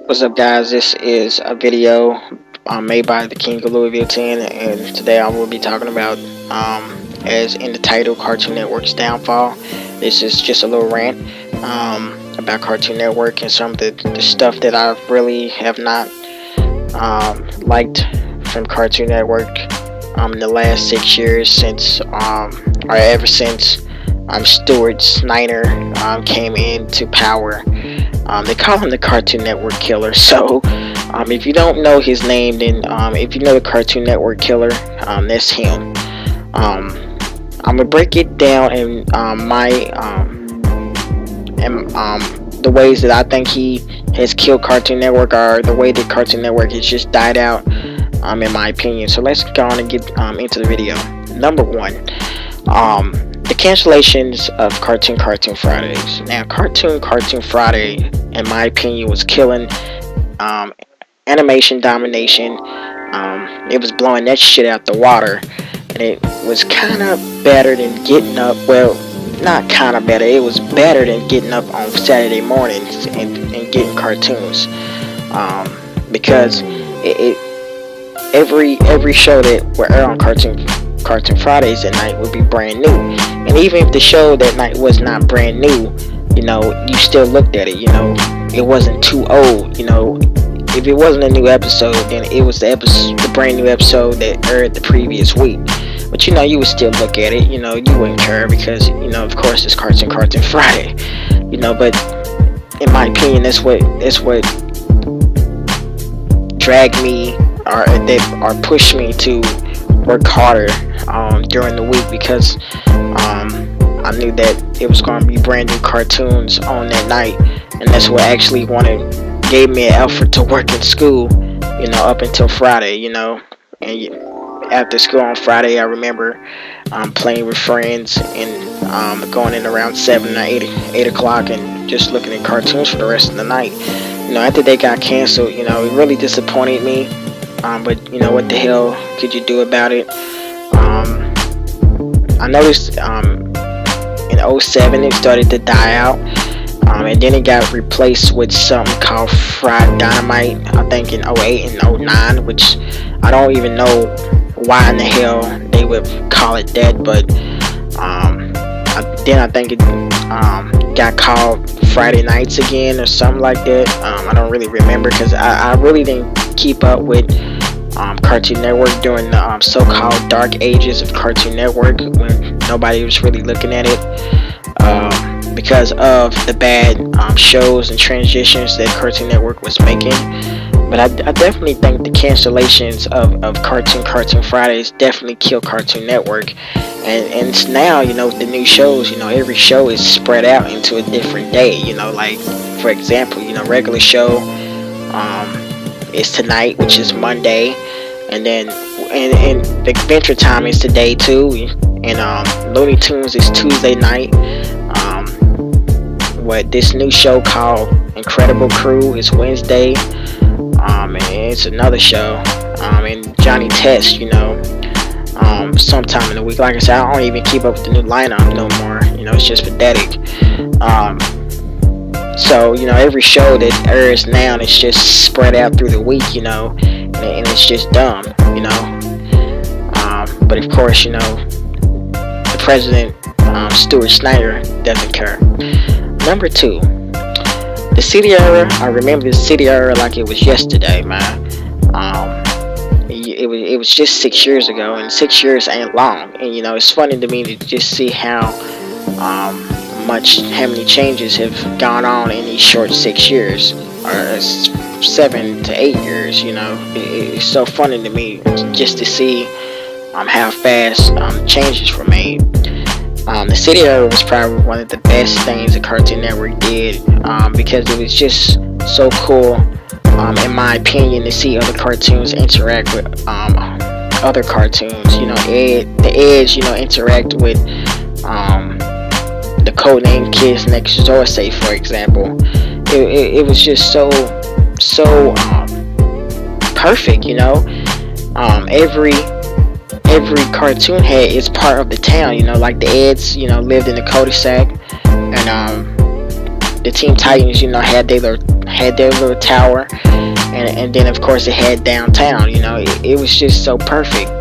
What's up, guys? This is a video made by the King of Louisville 10, and today I will be talking about, as in the title, Cartoon Network's downfall. This is just a little rant about Cartoon Network and some of the stuff that I really have not liked from Cartoon Network in the last 6 years since, or ever since Stuart Snyder came into power. They call him the Cartoon Network Killer. So if you don't know his name, then if you know the Cartoon Network Killer, that's him. I'm gonna break it down in the ways that I think he has killed Cartoon Network, or the way that Cartoon Network has just died out, in my opinion. So let's go on and get into the video. Number one, the cancellations of Cartoon Fridays. Now, Cartoon Friday, in my opinion, was killing animation domination. It was blowing that shit out the water, and it was kind of better than Getting Up. Well, not kind of better. It was better than Getting Up on Saturday mornings and getting cartoons, because every show that would air on Cartoon Fridays at night would be brand new. And even if the show that night was not brand new, you know, you still looked at it, you know, it wasn't too old, you know. If it wasn't a new episode, then it was the brand new episode that aired the previous week. But, you know, you would still look at it, you know, you wouldn't care because, you know, of course it's Cartoon Friday, you know. But in my opinion, that's what dragged me, or pushed me to work harder during the week, because I knew that it was going to be brand new cartoons on that night, and that's what actually gave me an effort to work in school, you know, up until Friday, you know. And after school on Friday, I remember playing with friends and going in around 7 or 8 o'clock and just looking at cartoons for the rest of the night. You know, after they got canceled, you know, it really disappointed me. But, you know, what the hell could you do about it? I noticed in 07 it started to die out, and then it got replaced with something called Fried Dynamite, I think in 08 and 09, which I don't even know why in the hell they would call it that. But then I think it got called Friday Nights again or something like that. I don't really remember, because I really didn't keep up with Cartoon Network during the so-called dark ages of Cartoon Network, when nobody was really looking at it, because of the bad shows and transitions that Cartoon Network was making. But I definitely think the cancellations of Cartoon Fridays definitely killed Cartoon Network. And it's now, you know, the new shows, you know, every show is spread out into a different day, you know. Like, for example, you know, regular show is tonight, which is Monday, and then and the Adventure Time is today too, and Looney Tunes is Tuesday night. This new show called Incredible Crew is Wednesday, and it's another show, and Johnny Test, you know, sometime in the week. Like I said, I don't even keep up with the new lineup no more, you know, it's just pathetic. So, you know, every show that airs now, it's just spread out through the week, you know, and it's just dumb, you know. But of course, you know, the president, Stuart Snyder, doesn't care. Number two, the City era. I remember the City era like it was yesterday, man. It was just 6 years ago, and 6 years ain't long. And, you know, it's funny to me to just see how many changes have gone on in these short 6 years, or 7 to 8 years. You know, it's so funny to me just to see how fast changes were made. The City era was probably one of the best things that Cartoon Network did, because it was just so cool, in my opinion, to see other cartoons interact with other cartoons. You know, the Edge, you know, interact with the Codename Kids Next Door, say, for example. It was just so perfect, you know. Every cartoon had its part of the town, you know, like the Eds, you know, lived in the cul-de-sac, and the Teen Titans, you know, had their had their little tower, and then of course it had downtown. You know, it was just so perfect.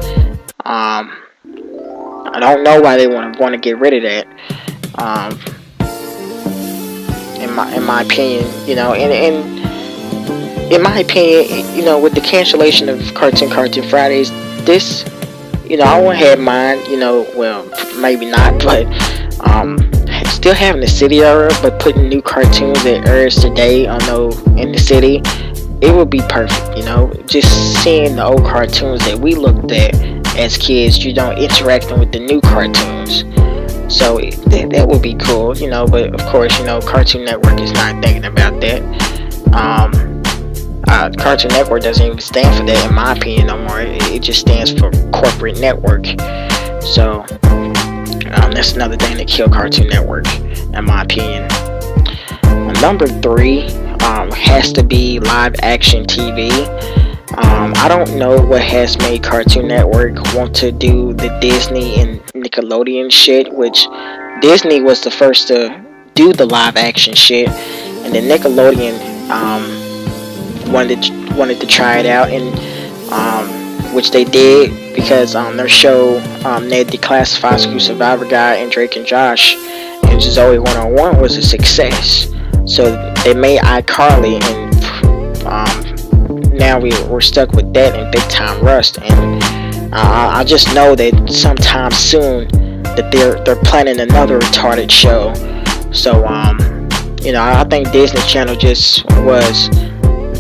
I don't know why they want to get rid of that. In my opinion, you know, and in my opinion, you know, with the cancellation of Cartoon Fridays, this, you know, I wouldn't have mine, you know, well, maybe not, but still having the city era, but putting new cartoons that airs today on in the city, it would be perfect, you know, just seeing the old cartoons that we looked at as kids, you know, interacting with the new cartoons. So that would be cool, you know, but of course, you know, Cartoon Network is not thinking about that. Cartoon Network doesn't even stand for that, in my opinion, no more. It just stands for corporate network. So that's another thing that killed Cartoon Network, in my opinion. Number 3 has to be live action TV. I don't know what has made Cartoon Network want to do the Disney and Nickelodeon shit, which Disney was the first to do the live action shit, and then Nickelodeon wanted to try it out, and which they did, because their show Ned Declassified, School Survivor Guide, and Drake and Josh and Zoe 101 was a success. So they made iCarly, and now we're stuck with that and Big Time Rush, and I just know that sometime soon that they're planning another retarded show. So you know, I think Disney Channel just was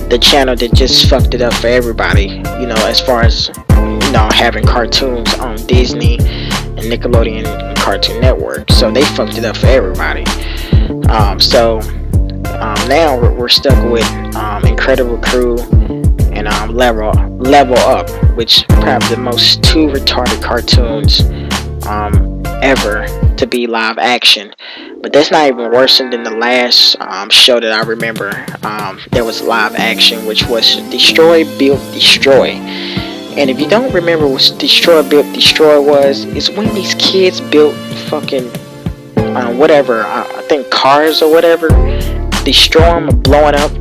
the channel that just fucked it up for everybody, you know, as far as, you know, having cartoons on Disney and Nickelodeon and Cartoon Network. So they fucked it up for everybody. Now we're stuck with Incredible Crew and Level Up, which probably the most 2 retarded cartoons ever to be live action. But that's not even worse than the last show that I remember that was live action, which was Destroy Build Destroy. And if you don't remember what Destroy Build Destroy was, it's when these kids built fucking whatever, I think cars or whatever, destroy them or blowing up.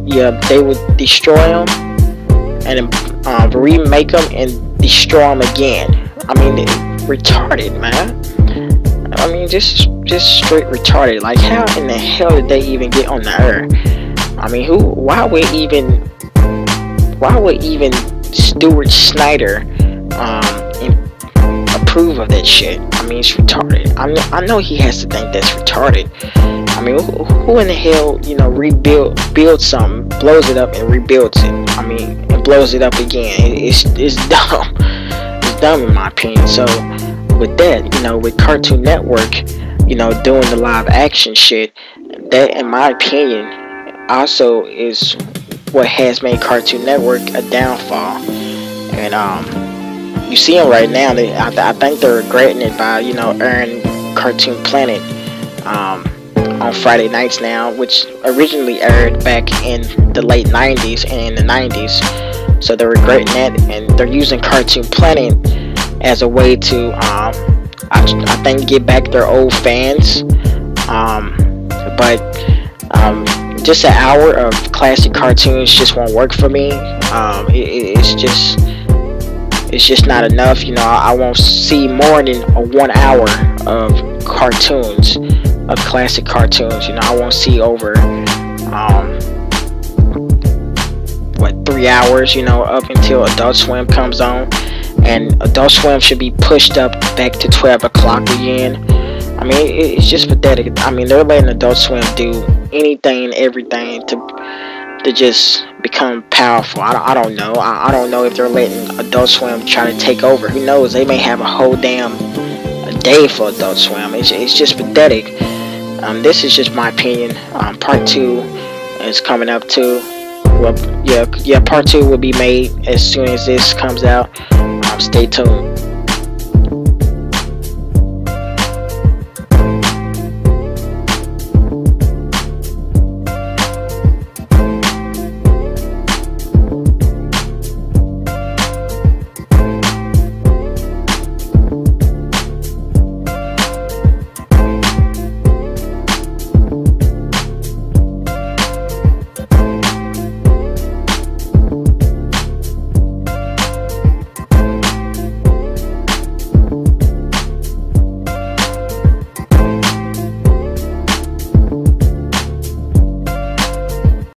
Yeah, they would destroy them and then remake them and destroy them again. I mean, retarded, man. I mean, just straight retarded. Like, how in the hell did they even get on the air? I mean, why would even Stuart Snyder approve of that shit? I mean, it's retarded. I know he has to think that's retarded. I mean, who in the hell, you know, builds something, blows it up and rebuilds it? I mean, and blows it up again. It's dumb. It's dumb in my opinion. So with that, you know, with Cartoon Network, you know, doing the live action shit, that, in my opinion, also is what has made Cartoon Network a downfall. And you see them right now. I think they're regretting it by, you know, airing Cartoon Planet on Friday nights now, which originally aired back in the late 90s and in the 90s. So they're regretting that, and they're using Cartoon Planet as a way to I think get back their old fans. But just an hour of classic cartoons just won't work for me. It's just not enough. You know, I won't see more than 1 hour of cartoons, of classic cartoons. You know, I won't see over 3 hours, you know, up until Adult Swim comes on. And Adult Swim should be pushed up back to 12 o'clock again. I mean, it's just pathetic. I mean, they're letting Adult Swim do anything and everything to just become powerful. I don't know. I don't know if they're letting Adult Swim try to take over. Who knows? They may have a whole damn day for Adult Swim. It's just pathetic. This is just my opinion. Part 2 is coming up too. Well, yeah, part 2 will be made as soon as this comes out. Stay tuned.